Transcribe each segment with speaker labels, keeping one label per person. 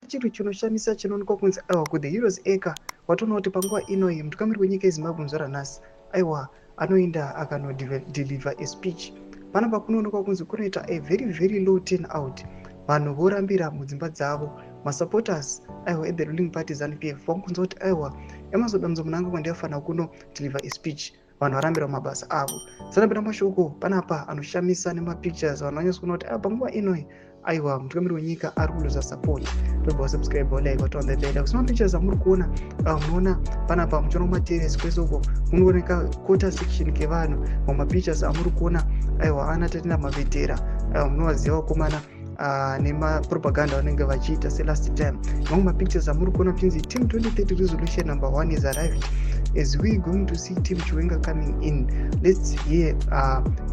Speaker 1: chiro chinoshamisa chinoonekwa kunzi aiwa kuThe Heroes Acre watoona kuti panguva inoyi mutungamiri wenyika yeZimbabwe Muzola Nhasi aiwa anoenda akanodeliver a speech. Panapa kunoonekwa kunzi kunoita a very low turnout. Vanhu vorambira mudzimba dzavo. Masupporters aiwa at the ruling party ZANU-PF vakunzwa kuti aiwa emazodanzo munanga kwandiyafanira kuno deliver a speech. Vanhu varambira mabasa avo. Sanapinda mashoko panapa anoshamisa nemapictures vanhu vanyatsokuona kuti panguva inoyi aiwa mutungamiri wenyika ari kuluza support. Tobva subscribe like watu on the bed. Kusema pictures amuri kuona munoona panapa muchiona materials kwese uko munooneka quarter section kevanhu. Mamwe pictures amuri kuona aiwa ana tatina mavetera munowaziva vakomana nemapropaganda vanenge vachiita selast time. Mamwe mapictures amuri kuona chinzi team 2030 resolution number 1 is arrived. As we going to see team Chiwenga coming in, let's hear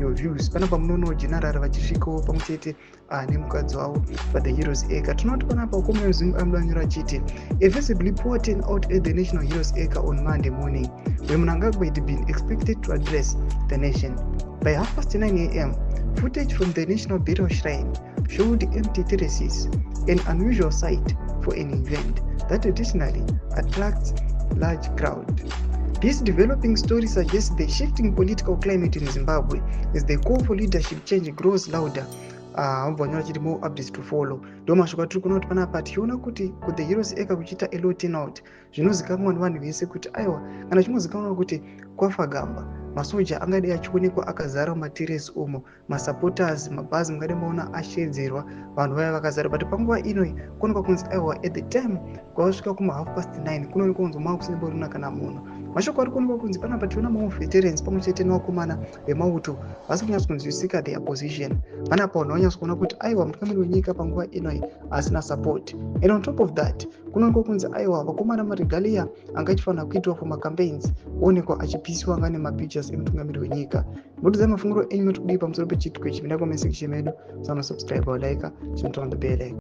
Speaker 1: your views. Panapa munoona general vachisvikawo pamwechete nemukadzi wavo paThe Heroes Acre. Tinoona panapa uko muZimbabwe anyora chiti a visibly poor turnout at the National Heroes Acre on Monday morning, where Mnangagwa had been expected to address the nation. By 9:30 a.m., footage from the National Burial Shrine showed empty terraces, an unusual sight for an event that traditionally attracts large crowd. This developing story suggests the shifting political climate in Zimbabwe as the call for leadership change grows louder. Ambonyora chiti more updates to follow. Ndo mashoko atiri kuona kuti panapa tichiona kuti kuThe Heroes Acre kuchiita a low turnout zvinozikanwa nevanhu vese kuti aiwa kana chinozikanwa kuti kwafa gamba. Masoja angadai achionekwa akazara mumaterrace umo, masupporters mabhazi mungadai maona ashedzerwa vanhu vaya vakazara. But panguva inoyi kuonekwa kunzi aiwa at the time kwavasvika kuma 9:30 kunoonekwa kunzi makusinemborina kana munhu. Mashoko ari kuonekwa kunzi panapa tiona mamwe veterans pamwechete nevakomana vemauto vasi kunyatsokunzwisisa their position. Panapa vanhu vanyatsokuona kuti aiwa mutungamiri wenyika panguva inoyi asina support. And on top of that kunoonekwa kunzi aiwa vakomana maregalia anga achifanira kuitwa for macampaigns oonekwa achipisiwa anga nemapictures emutungamiri wenyika. Mutidzai mafungiro enyu kuti kudii pamusoro pechitiko ichi. Menda comment section medu. Subscribe or like, turn on the bell icon.